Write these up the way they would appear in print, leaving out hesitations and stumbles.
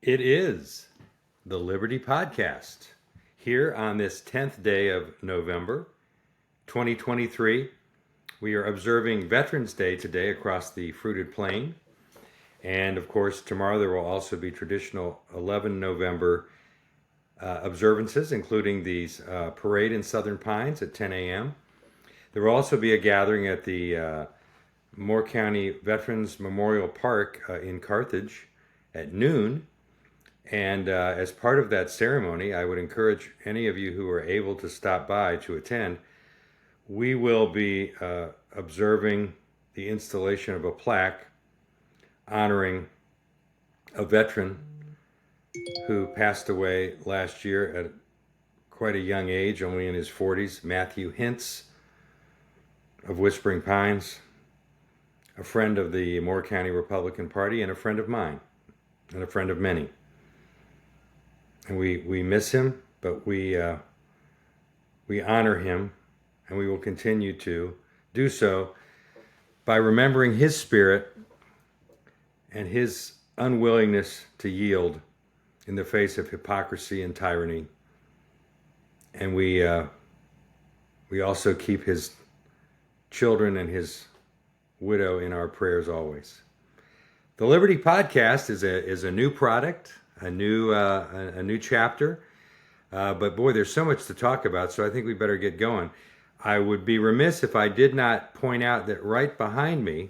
It is the Liberty Podcast here on this 10th day of November 2023. We are observing Veterans Day today across the fruited plain. And of course, tomorrow there will also be traditional 11 November observances, including the parade in Southern Pines at 10 a.m. There will also be a gathering at the Moore County Veterans Memorial Park in Carthage at noon. And as part of that ceremony, I would encourage any of you who are able to stop by to attend. We will be observing the installation of a plaque honoring a veteran who passed away last year at quite a young age, only in his 40s, Matthew Hintz of Whispering Pines, a friend of the Moore County Republican Party and a friend of mine and a friend of many. And we miss him, but we honor him, and we will continue to do so by remembering his spirit and his unwillingness to yield in the face of hypocrisy and tyranny. And we also keep his children and his widow in our prayers always. The Liberty Podcast is a new product, a new chapter, but boy, there's so much to talk about, so I think we better get going. I would be remiss if I did not point out that right behind me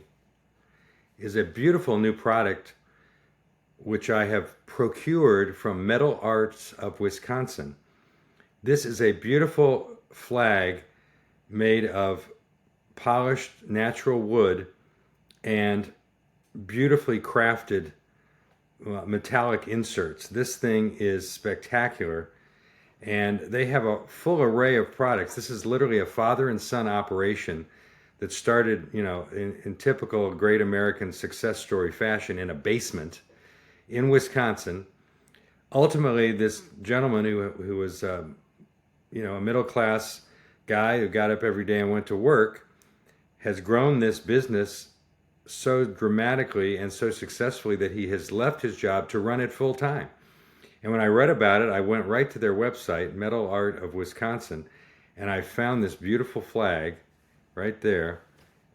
is a beautiful new product which I have procured from Metal Arts of Wisconsin. This is a beautiful flag made of polished natural wood and beautifully crafted metallic inserts. This thing is spectacular, and they have a full array of products. This is literally a father and son operation that started, in typical great American success story fashion in a basement in Wisconsin. Ultimately, this gentleman who was, a middle-class guy who got up every day and went to work has grown this business so dramatically and so successfully that he has left his job to run it full time. And when I read about it, I went right to their website, Metal Art of Wisconsin, and I found this beautiful flag right there.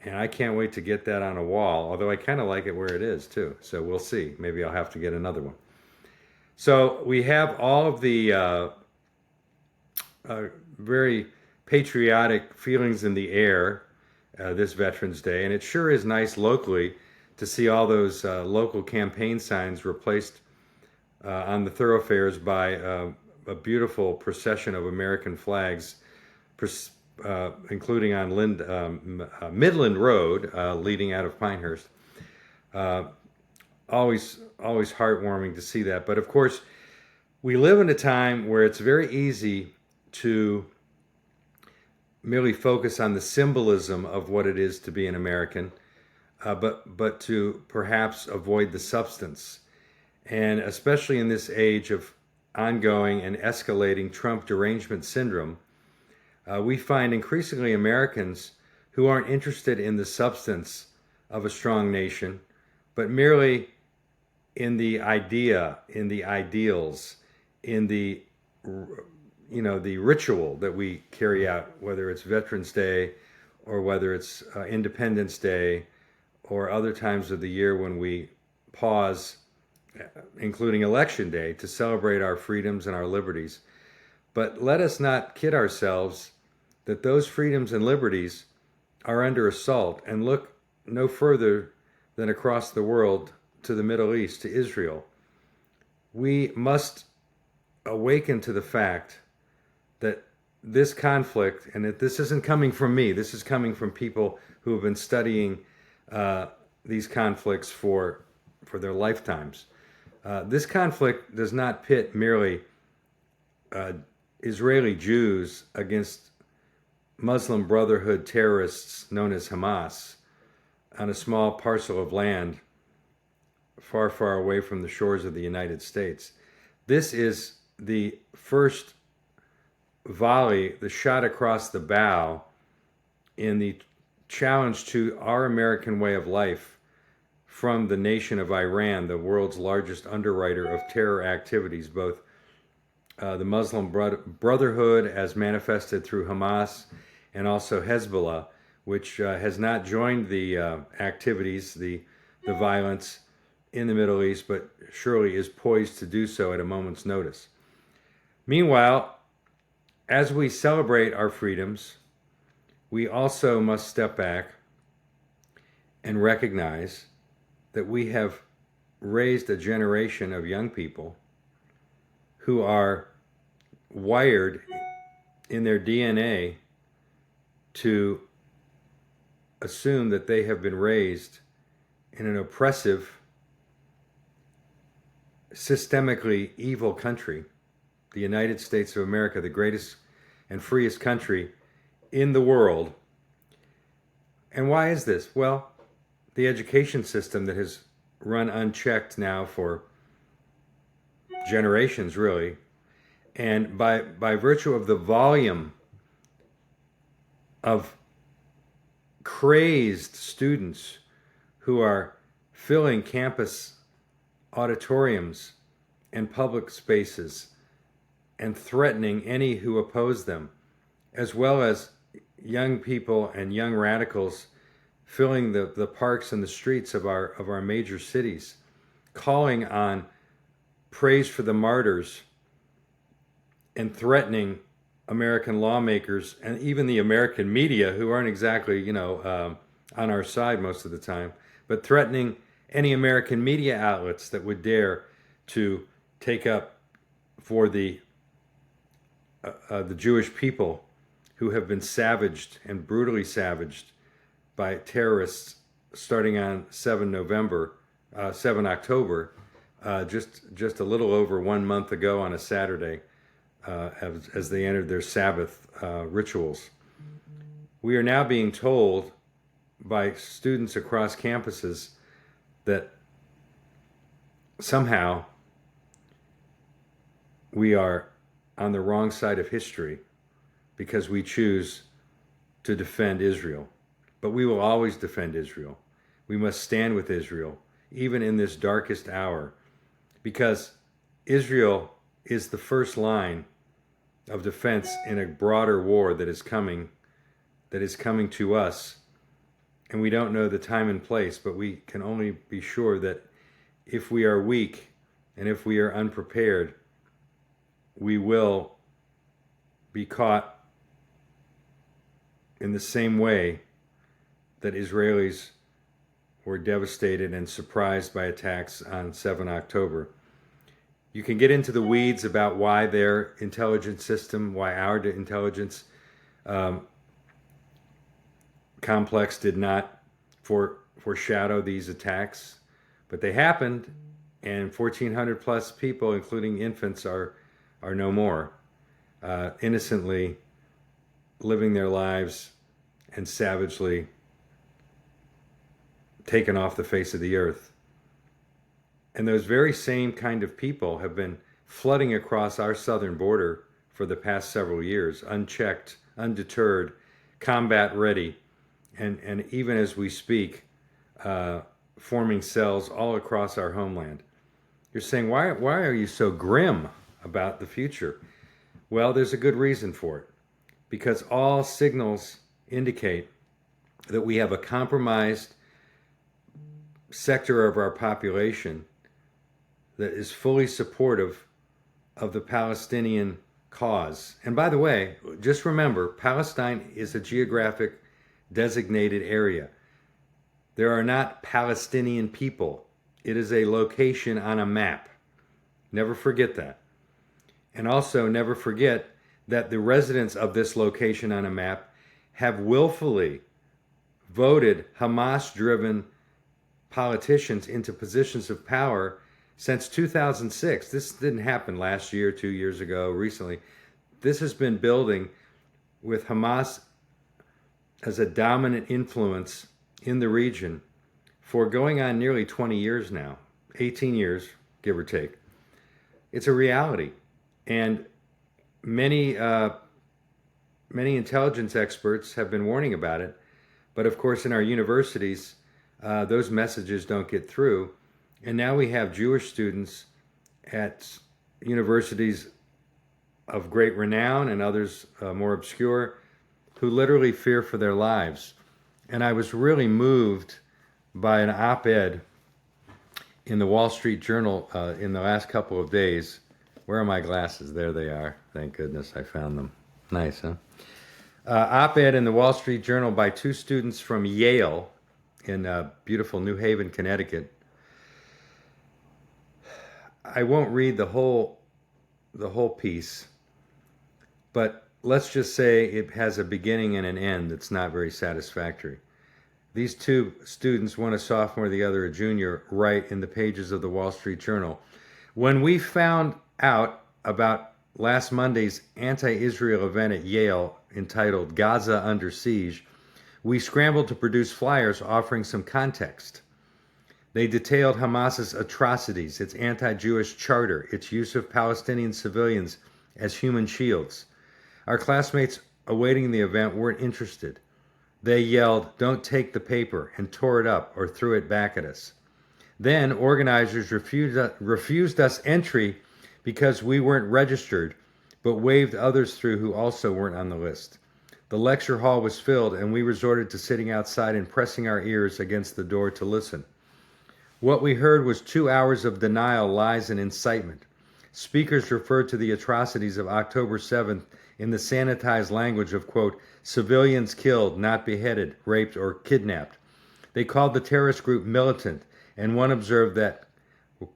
And I can't wait to get that on a wall, although I kind of like it where it is too. So we'll see. Maybe I'll have to get another one. So we have all of the very patriotic feelings in the air this Veterans Day, and it sure is nice locally to see all those local campaign signs replaced on the thoroughfares by a beautiful procession of American flags, including on Midland Road, leading out of Pinehurst. Always heartwarming to see that. But of course, we live in a time where it's very easy to merely focus on the symbolism of what it is to be an American, but to perhaps avoid the substance. And especially in this age of ongoing and escalating Trump derangement syndrome, we find increasingly Americans who aren't interested in the substance of a strong nation, but merely in the idea, in the ideals, in the the ritual that we carry out, whether it's Veterans Day or whether it's Independence Day or other times of the year when we pause, including Election Day, to celebrate our freedoms and our liberties. But let us not kid ourselves that those freedoms and liberties are under assault, and look no further than across the world to the Middle East, to Israel. We must awaken to the fact that this conflict, and that this isn't coming from me, this is coming from people who have been studying these conflicts for their lifetimes. This conflict does not pit merely Israeli Jews against Muslim Brotherhood terrorists known as Hamas on a small parcel of land far, far away from the shores of the United States. This is the first volley, the shot across the bow in the challenge to our American way of life from the nation of Iran, the world's largest underwriter of terror activities, both the Muslim Brotherhood as manifested through Hamas and also Hezbollah, which has not joined the activities, the violence in the Middle East, but surely is poised to do so at a moment's notice. Meanwhile, as we celebrate our freedoms, we also must step back and recognize that we have raised a generation of young people who are wired in their DNA to assume that they have been raised in an oppressive, systemically evil country, the United States of America, the greatest and freest country in the world. And why is this? Well, the education system that has run unchecked now for generations, really, and by virtue of the volume of crazed students who are filling campus auditoriums and public spaces and threatening any who oppose them, as well as young people and young radicals filling the parks and the streets of our major cities, calling on praise for the martyrs and threatening American lawmakers and even the American media, who aren't exactly, on our side most of the time, but threatening any American media outlets that would dare to take up for the Jewish people who have been savaged and brutally savaged by terrorists starting on 7 October, just a little over 1 month ago on a Saturday, as they entered their Sabbath rituals. We are now being told by students across campuses that somehow we are on the wrong side of history because we choose to defend Israel. But we will always defend Israel. We must stand with Israel, even in this darkest hour, because Israel is the first line of defense in a broader war that is coming to us. And we don't know the time and place, but we can only be sure that if we are weak and if we are unprepared, we will be caught in the same way that Israelis were devastated and surprised by attacks on 7 October. You can get into the weeds about why their intelligence system, why our intelligence complex did not foreshadow these attacks, but they happened, and 1,400 plus people, including infants, are no more, innocently living their lives and savagely taken off the face of the earth. And those very same kind of people have been flooding across our southern border for the past several years, unchecked, undeterred, combat ready, and even as we speak, forming cells all across our homeland. You're saying, why are you so grim about the future? Well, there's a good reason for it. Because all signals indicate that we have a compromised sector of our population that is fully supportive of the Palestinian cause. And by the way, just remember, Palestine is a geographic designated area. There are not Palestinian people. It is a location on a map. Never forget that. And also never forget that the residents of this location on a map have willfully voted Hamas-driven politicians into positions of power since 2006. This didn't happen last year, 2 years ago, recently. This has been building with Hamas as a dominant influence in the region for going on nearly 20 years now, 18 years, give or take. It's a reality. And many intelligence experts have been warning about it. But of course, in our universities, those messages don't get through. And now we have Jewish students at universities of great renown and others more obscure who literally fear for their lives. And I was really moved by an op-ed in the Wall Street Journal in the last couple of days. Where are my glasses? There they are. Thank goodness I found them. Nice, huh? Op-ed in the Wall Street Journal by two students from Yale in beautiful New Haven, Connecticut. I won't read the whole piece, but let's just say it has a beginning and an end that's not very satisfactory. These two students, one a sophomore, the other a junior, write in the pages of the Wall Street Journal, when we found out about last Monday's anti-Israel event at Yale entitled Gaza Under Siege, we scrambled to produce flyers offering some context. They detailed Hamas's atrocities, its anti-Jewish charter, its use of Palestinian civilians as human shields. Our classmates awaiting the event weren't interested. They yelled, "Don't take the paper," and tore it up or threw it back at us. Then organizers refused us entry because we weren't registered, but waved others through who also weren't on the list. The lecture hall was filled, and we resorted to sitting outside and pressing our ears against the door to listen. What we heard was 2 hours of denial, lies, and incitement. Speakers referred to the atrocities of October 7th in the sanitized language of, quote, civilians killed, not beheaded, raped, or kidnapped. They called the terrorist group militant, and one observed that,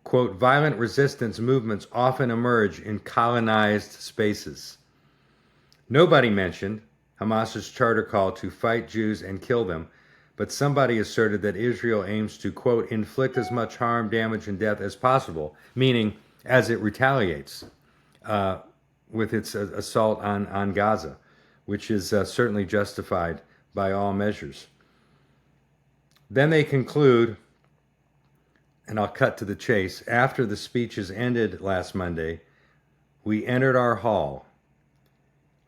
quote, violent resistance movements often emerge in colonized spaces. Nobody mentioned Hamas's charter call to fight Jews and kill them, but somebody asserted that Israel aims to, quote, inflict as much harm, damage, and death as possible, meaning as it retaliates with its assault on Gaza, which is certainly justified by all measures. Then they conclude, and I'll cut to the chase, after the speeches ended last Monday, we entered our hall.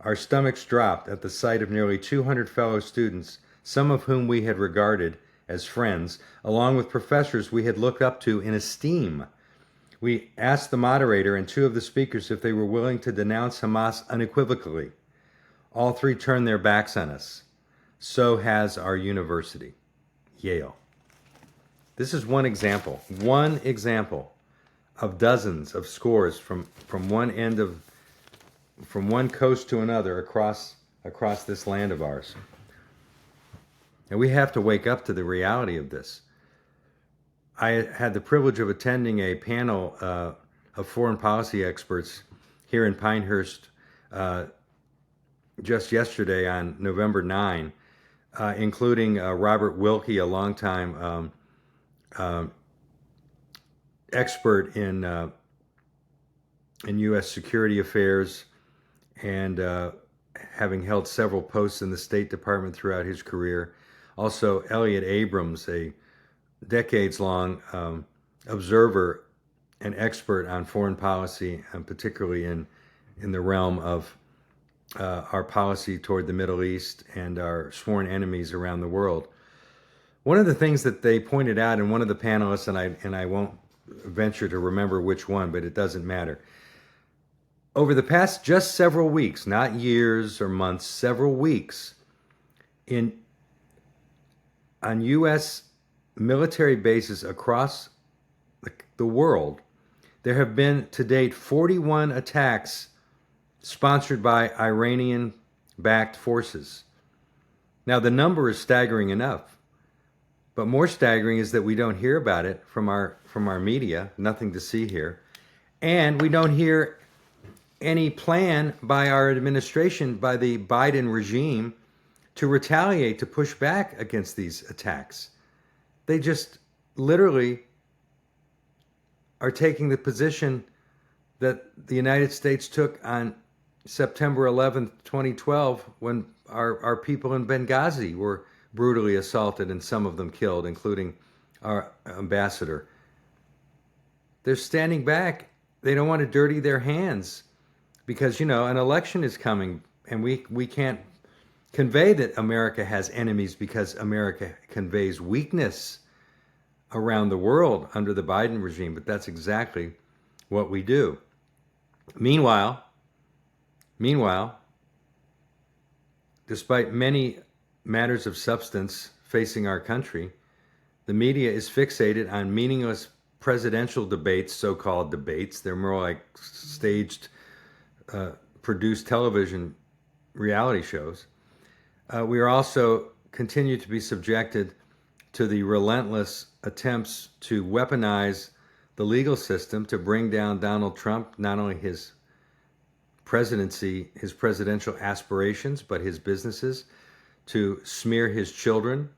Our stomachs dropped at the sight of nearly 200 fellow students, some of whom we had regarded as friends, along with professors we had looked up to in esteem. We asked the moderator and two of the speakers if they were willing to denounce Hamas unequivocally. All three turned their backs on us. So has our university, Yale. This is one example of dozens of scores from one coast to another across this land of ours. And we have to wake up to the reality of this. I had the privilege of attending a panel of foreign policy experts here in Pinehurst just yesterday on November 9, including Robert Wilkie, a longtime expert in U.S. security affairs and having held several posts in the State Department throughout his career. Also, Elliot Abrams, a decades-long observer and expert on foreign policy, and particularly in the realm of our policy toward the Middle East and our sworn enemies around the world. One of the things that they pointed out, and one of the panelists, and I won't venture to remember which one, but it doesn't matter. Over the past just several weeks, not years or months, several weeks, on U.S. military bases across the world, there have been to date 41 attacks sponsored by Iranian-backed forces. Now, the number is staggering enough, but more staggering is that we don't hear about it from our media, nothing to see here, and we don't hear any plan by our administration, by the Biden regime, to retaliate, to push back against these attacks. They just literally are taking the position that the United States took on September 11th, 2012, when our people in Benghazi were brutally assaulted and some of them killed, including our ambassador. They're standing back. They don't want to dirty their hands because, an election is coming, and we can't convey that America has enemies because America conveys weakness around the world under the Biden regime, but that's exactly what we do. Meanwhile, despite many matters of substance facing our country, the media is fixated on meaningless presidential debates, so-called debates. They're more like staged, produced television reality shows. We are also continue to be subjected to the relentless attempts to weaponize the legal system to bring down Donald Trump, not only his presidency, his presidential aspirations, but his businesses, to smear his children,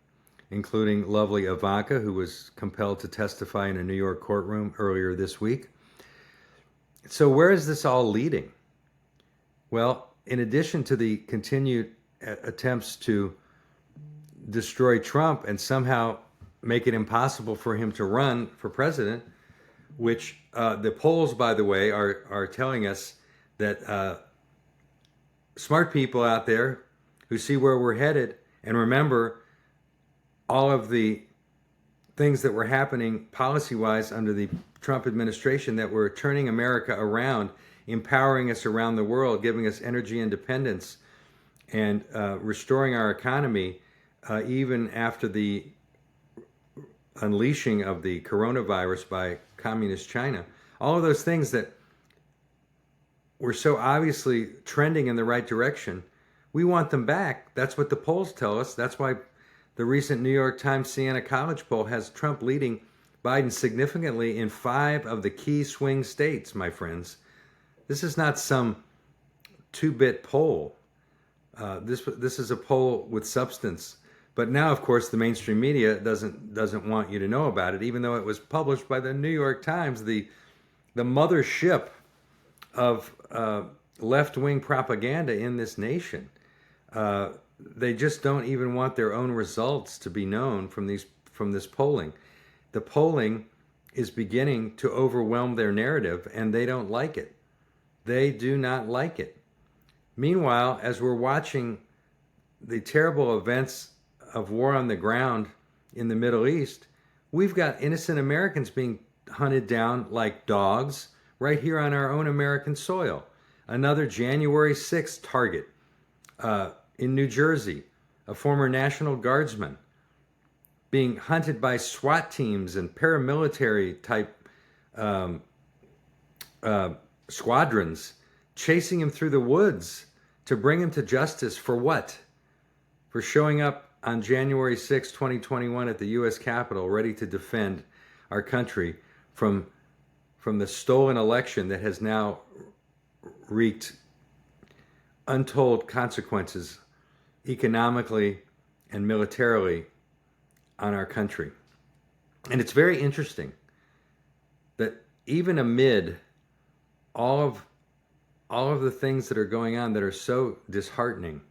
including lovely Ivanka, who was compelled to testify in a New York courtroom earlier this week. So where is this all leading? Well, in addition to the continued attempts to destroy Trump and somehow make it impossible for him to run for president, which the polls, by the way, are telling us that smart people out there who see where we're headed and remember all of the things that were happening policy-wise under the Trump administration that were turning America around, empowering us around the world, giving us energy independence, and restoring our economy even after the unleashing of the coronavirus by communist China. All of those things that were so obviously trending in the right direction, we want them back. That's what the polls tell us. That's why the recent New York Times Siena College poll has Trump leading Biden significantly in 5 of the key swing states, my friends. This is not some 2-bit poll. This is a poll with substance. But now, of course, the mainstream media doesn't want you to know about it, even though it was published by the New York Times, the mothership of left-wing propaganda in this nation. They just don't even want their own results to be known from this polling. The polling is beginning to overwhelm their narrative, and they don't like it. They do not like it. Meanwhile, as we're watching the terrible events of war on the ground in the Middle East, we've got innocent Americans being hunted down like dogs right here on our own American soil. Another January 6th target in New Jersey, a former National Guardsman being hunted by SWAT teams and paramilitary type squadrons, chasing him through the woods to bring him to justice for what? For showing up on January 6, 2021 at the U.S. Capitol ready to defend our country from the stolen election that has now wreaked untold consequences economically and militarily on our country. And it's very interesting that even amid all of the things that are going on that are so disheartening,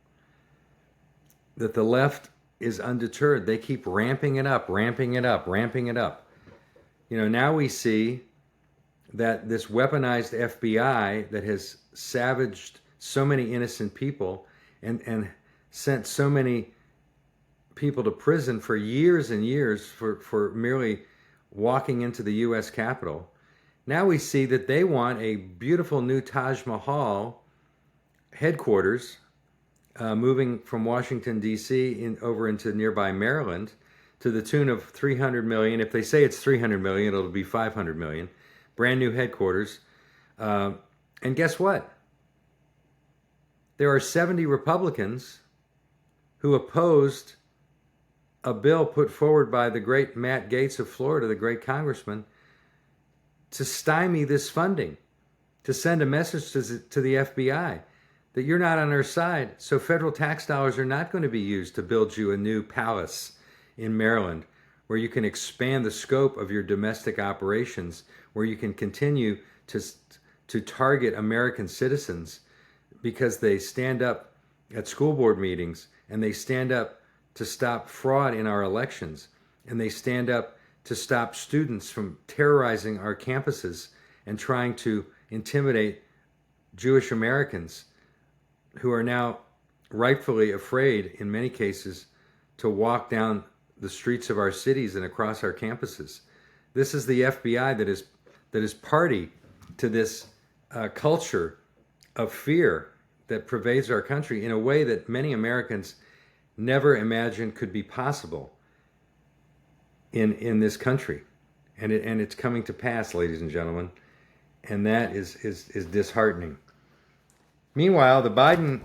that the left is undeterred. They keep ramping it up. You know, now we see that this weaponized FBI that has savaged so many innocent people and sent so many people to prison for years and years for merely walking into the U.S. Capitol. Now we see that they want a beautiful new Taj Mahal headquarters moving from Washington, D.C. over into nearby Maryland to the tune of $300 million. If they say it's $300 million, it'll be $500 million. Brand new headquarters. And guess what? There are 70 Republicans who opposed a bill put forward by the great Matt Gaetz of Florida, the great congressman, to stymie this funding, to send a message to the FBI that you're not on our side, so federal tax dollars are not going to be used to build you a new palace in Maryland where you can expand the scope of your domestic operations, where you can continue to target American citizens because they stand up at school board meetings and they stand up to stop fraud in our elections, and they stand up to stop students from terrorizing our campuses and trying to intimidate Jewish Americans who are now rightfully afraid, in many cases, to walk down the streets of our cities and across our campuses. This is the FBI that is party to this culture of fear that pervades our country in a way that many Americans never imagined could be possible in this country. And it's coming to pass, ladies and gentlemen. And that is disheartening. Meanwhile, the Biden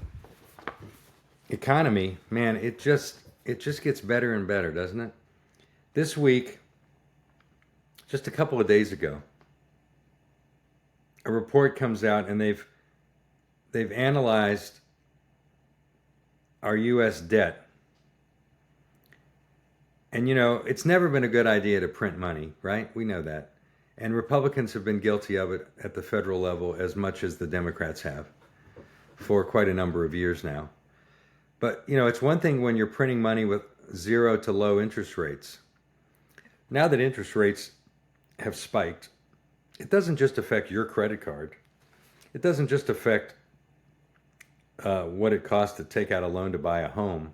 economy, man, it just gets better and better, doesn't it? This week, just a couple of days ago, a report comes out, and they've analyzed our U.S. debt. And you know, it's never been a good idea to print money, right? We know that. And Republicans have been guilty of it at the federal level as much as the Democrats have for quite a number of years now. But, you know, it's one thing when you're printing money with zero to low interest rates. Now that interest rates have spiked, it doesn't just affect your credit card. It doesn't just affect what it costs to take out a loan to buy a home.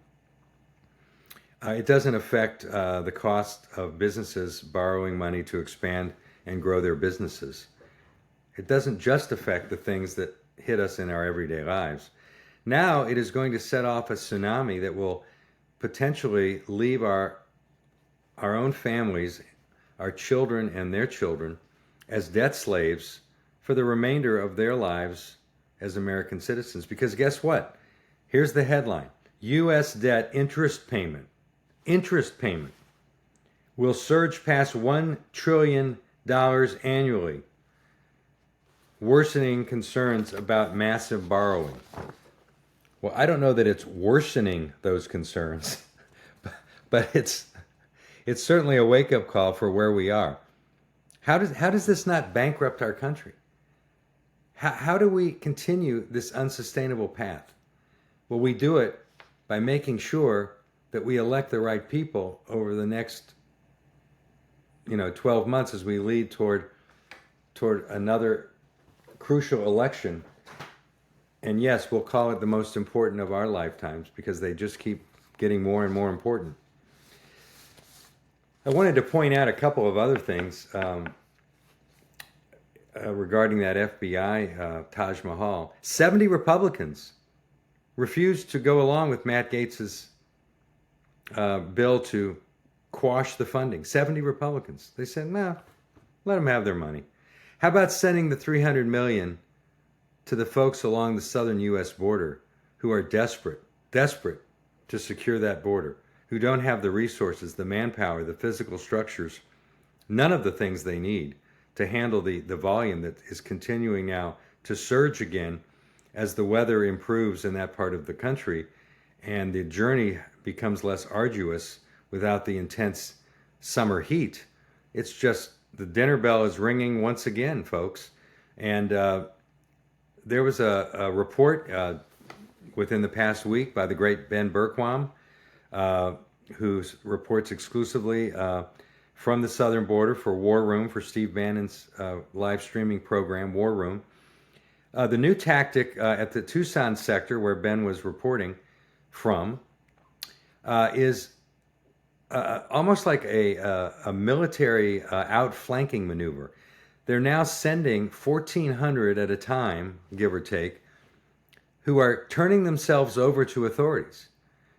It doesn't affect the cost of businesses borrowing money to expand and grow their businesses. It doesn't just affect the things that hit us in our everyday lives. Now it is going to set off a tsunami that will potentially leave our own families, our children and their children, as debt slaves for the remainder of their lives as American citizens. Because guess what? Here's the headline. U.S. debt interest payment will surge past $1 trillion annually, worsening concerns about massive borrowing. Well, I don't know that it's worsening those concerns, but it's certainly a wake-up call for where we are. How does this not bankrupt our country? How do we continue this unsustainable path? Well, we do it by making sure that we elect the right people over the next 12 months as we lead toward another crucial election. And yes, we'll call it the most important of our lifetimes because they just keep getting more and more important. I wanted to point out a couple of other things regarding that FBI Taj Mahal. 70 Republicans refused to go along with Matt Gaetz's bill to quash the funding. 70 Republicans. They said, no, let them have their money. How about sending the $300 million to the folks along the southern U.S. border who are desperate to secure that border, who don't have the resources, the manpower, the physical structures, none of the things they need to handle the volume that is continuing now to surge again as the weather improves in that part of the country and the journey becomes less arduous without the intense summer heat. It's just the dinner bell is ringing once again, folks. And there was a report within the past week by the great Ben Bergquam, who reports exclusively from the southern border for War Room, for Steve Bannon's live streaming program, War Room. The new tactic at the Tucson sector, where Ben was reporting from, is almost like a military outflanking maneuver. They're now sending 1,400 at a time, give or take, who are turning themselves over to authorities.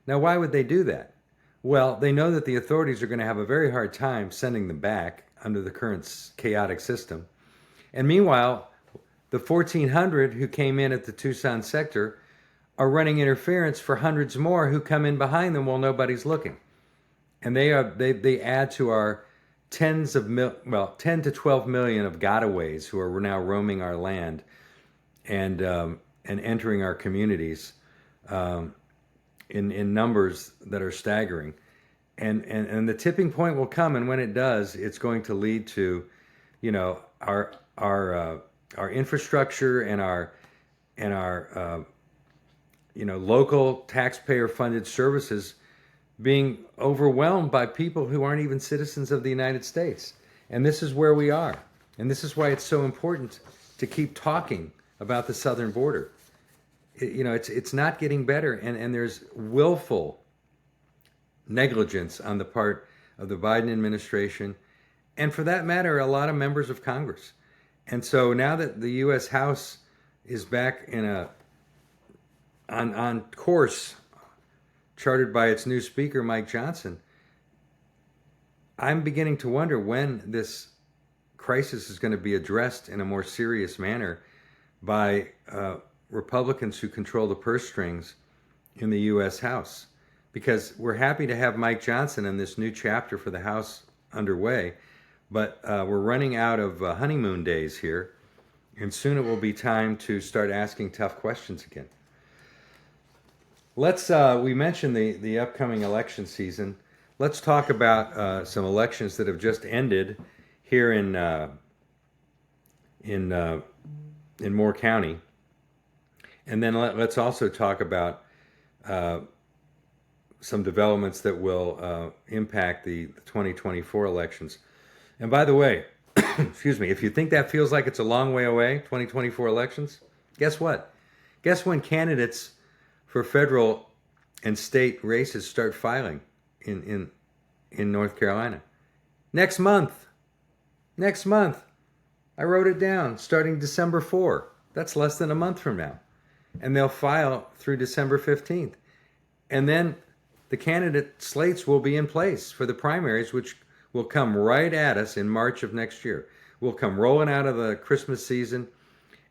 Now, why would they do that? Well, they know that the authorities are going to have a very hard time sending them back under the current chaotic system. And meanwhile, the 1,400 who came in at the Tucson sector are running interference for hundreds more who come in behind them while nobody's looking. And they add to our 10 to 12 million of gotaways who are now roaming our land and entering our communities in numbers that are staggering. And the tipping point will come, and when it does, it's going to lead to, our infrastructure and our local taxpayer-funded services being overwhelmed by people who aren't even citizens of the United States. And this is where we are. And this is why it's so important to keep talking about the southern border. It's not getting better, and there's willful negligence on the part of the Biden administration, and for that matter, a lot of members of Congress. And so now that the U.S. House is back on course, charted by its new Speaker, Mike Johnson, I'm beginning to wonder when this crisis is going to be addressed in a more serious manner by Republicans who control the purse strings in the U.S. House. Because we're happy to have Mike Johnson and this new chapter for the House underway, but we're running out of honeymoon days here, and soon it will be time to start asking tough questions again. We mentioned the upcoming election season. Let's talk about some elections that have just ended here in Moore County, and then let's also talk about some developments that will impact the 2024 elections. And by the way, excuse me, if you think that feels like it's a long way away, 2024 elections, guess what? Guess when candidates for federal and state races start filing in North Carolina? Next month. Next month. I wrote it down, starting December 4. That's less than a month from now. And they'll file through December 15th. And then the candidate slates will be in place for the primaries, which will come right at us in March of next year. We'll come rolling out of the Christmas season,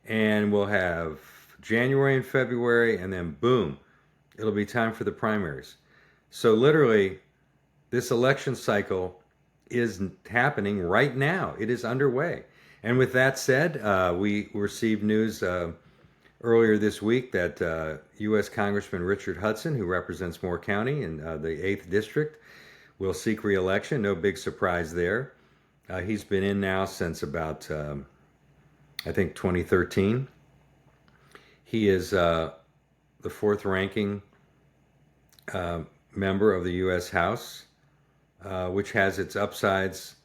and we'll have January and February, and then boom, it'll be time for the primaries. So literally, this election cycle is happening right now. It is underway. And with that said, we received news earlier this week that U.S. Congressman Richard Hudson, who represents Moore County in the 8th District, will seek re-election. No big surprise there. He's been in now since about, I think, 2013. He is the fourth ranking member of the U.S. House, which has its upsides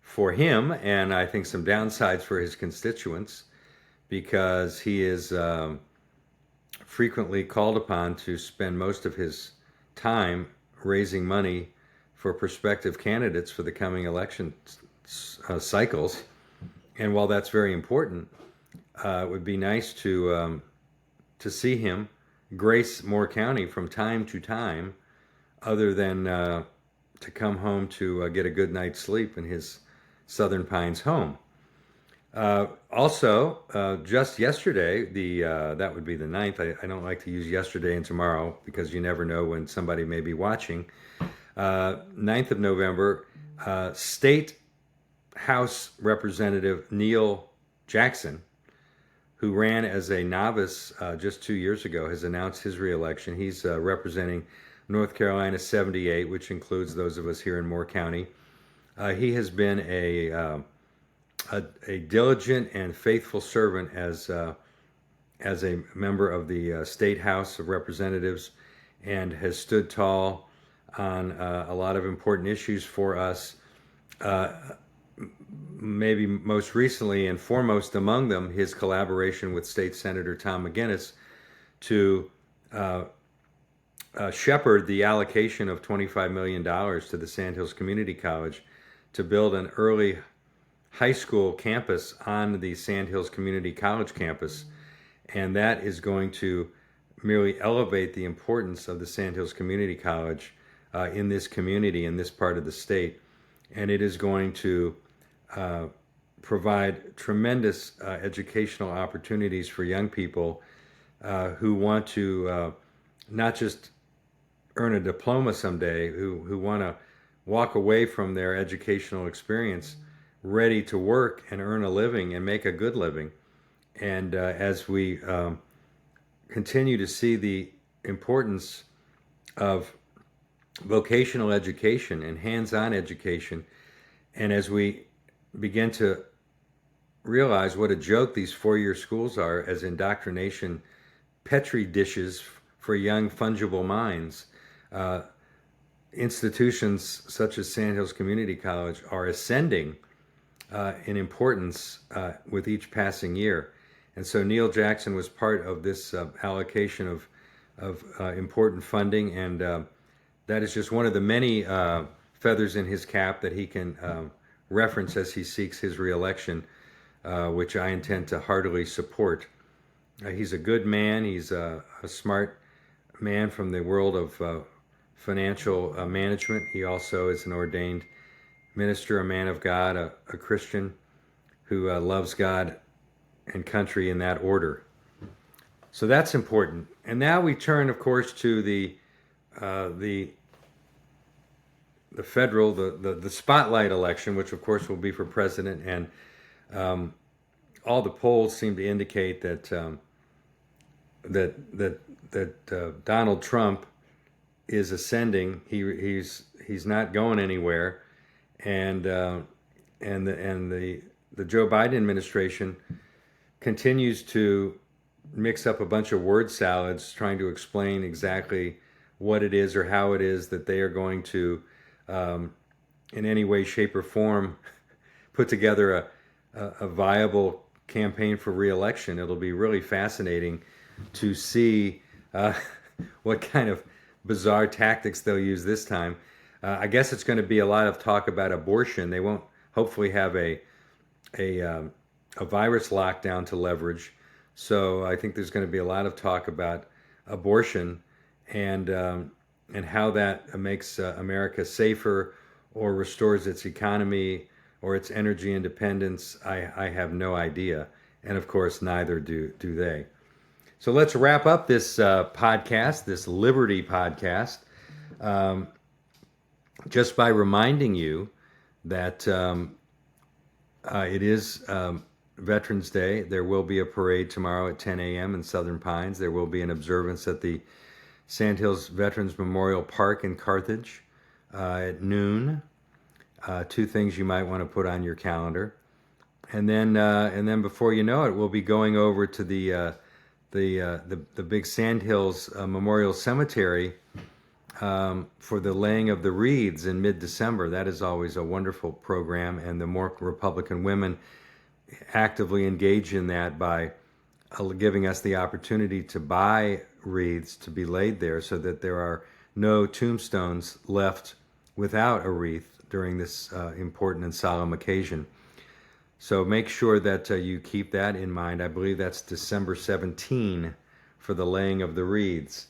for him and I think some downsides for his constituents, because he is frequently called upon to spend most of his time raising money for prospective candidates for the coming election cycles. And while that's very important, it would be nice to see him grace Moore County from time to time, other than to come home to get a good night's sleep in his Southern Pines home. Also, just yesterday, that would be the 9th. I don't like to use yesterday and tomorrow because you never know when somebody may be watching. 9th of November, State House Representative Neil Jackson, who ran as a novice just 2 years ago, has announced his reelection. He's representing North Carolina 78, which includes those of us here in Moore County. He has been a diligent and faithful servant as a member of the State House of Representatives, and has stood tall on a lot of important issues for us. Maybe most recently and foremost among them, his collaboration with State Senator Tom McGinnis to shepherd the allocation of $25 million to the Sandhills Community College to build an early high school campus on the Sandhills Community College campus. And that is going to merely elevate the importance of the Sandhills Community College in this community, in this part of the state. And it is going to provide tremendous educational opportunities for young people who want to not just earn a diploma someday, who want to walk away from their educational experience ready to work and earn a living and make a good living. And as we continue to see the importance of vocational education and hands-on education, and as we begin to realize what a joke these four-year schools are as indoctrination petri dishes for young fungible minds, institutions such as Sandhills Community College are ascending in importance with each passing year. And so Neil Jackson was part of this allocation of important funding, and that is just one of the many feathers in his cap that he can reference as he seeks his reelection, which I intend to heartily support. He's a good man. He's a smart man from the world of financial management. He also is an ordained minister, a man of God, a Christian who loves God and country in that order. So that's important. And now we turn, of course, to the federal, the spotlight election, which of course will be for president. And all the polls seem to indicate that Donald Trump is ascending. He's not going anywhere, and the Joe Biden administration continues to mix up a bunch of word salads trying to explain exactly what it is or how it is that they are going to, in any way, shape, or form, put together a viable campaign for re-election. It'll be really fascinating to see what kind of bizarre tactics they'll use this time. I guess it's going to be a lot of talk about abortion. They won't hopefully have a virus lockdown to leverage. So I think there's going to be a lot of talk about abortion and how that makes America safer or restores its economy or its energy independence. I have no idea. And of course, neither do they. So let's wrap up this podcast, this Liberty podcast, just by reminding you that it is Veterans Day. There will be a parade tomorrow at 10 a.m. in Southern Pines. There will be an observance at the Sandhills Veterans Memorial Park in Carthage at noon. Two things you might want to put on your calendar. And then before you know it, we'll be going over to the big Sandhills Memorial Cemetery for the laying of the wreaths in mid-December. That is always a wonderful program, and the more Republican women actively engage in that by giving us the opportunity to buy wreaths to be laid there so that there are no tombstones left without a wreath during this important and solemn occasion. So make sure that you keep that in mind. I believe that's December 17 for the laying of the wreaths.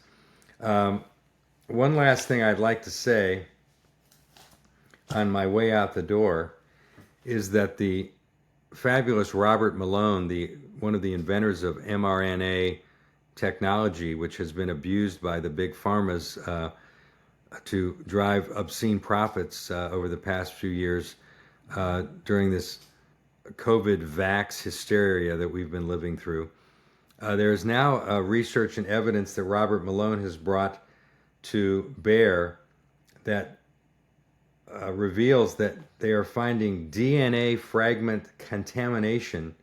One last thing I'd like to say on my way out the door is that the fabulous Robert Malone, one of the inventors of mRNA technology, which has been abused by the big pharmas to drive obscene profits over the past few years during this COVID vax hysteria that we've been living through. There is now research and evidence that Robert Malone has brought to bear that reveals that they are finding DNA fragment contamination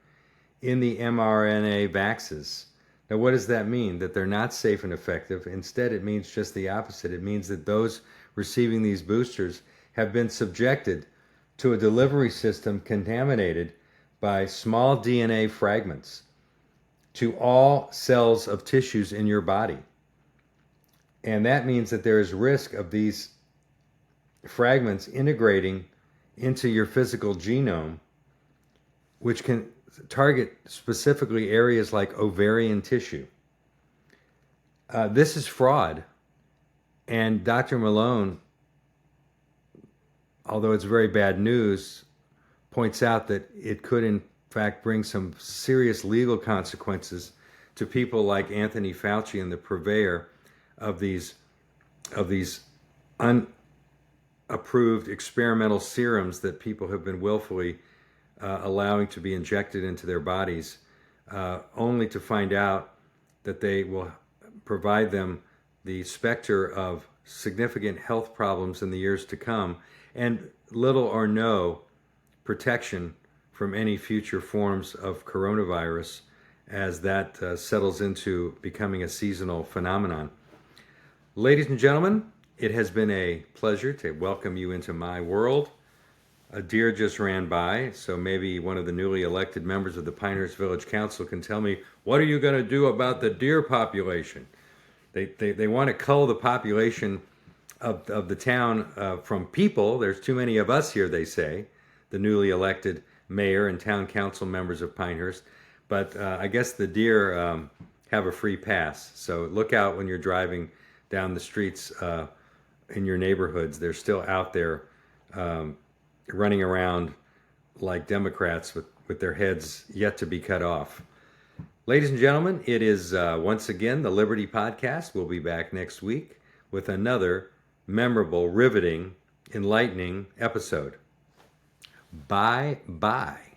in the mRNA vaxes. Now, what does that mean? That they're not safe and effective? Instead, it means just the opposite. It means that those receiving these boosters have been subjected to a delivery system contaminated by small DNA fragments to all cells of tissues in your body. And that means that there is risk of these fragments integrating into your physical genome, which can target specifically areas like ovarian tissue. This is fraud. And Dr. Malone, although it's very bad news, points out that it could in fact bring some serious legal consequences to people like Anthony Fauci and the purveyor of these unapproved experimental serums that people have been willfully allowing to be injected into their bodies, only to find out that they will provide them the specter of significant health problems in the years to come, and little or no protection from any future forms of coronavirus as that settles into becoming a seasonal phenomenon. Ladies and gentlemen, it has been a pleasure to welcome you into my world. A deer just ran by, so maybe one of the newly elected members of the Pinehurst Village Council can tell me, what are you going to do about the deer population? They want to cull the population of the town from people. There's too many of us here, they say, the newly elected mayor and town council members of Pinehurst. But I guess the deer have a free pass. So look out when you're driving down the streets in your neighborhoods. They're still out there running around like Democrats with their heads yet to be cut off. Ladies and gentlemen, it is once again the Liberty Podcast. We'll be back next week with another memorable, riveting, enlightening episode. Bye bye.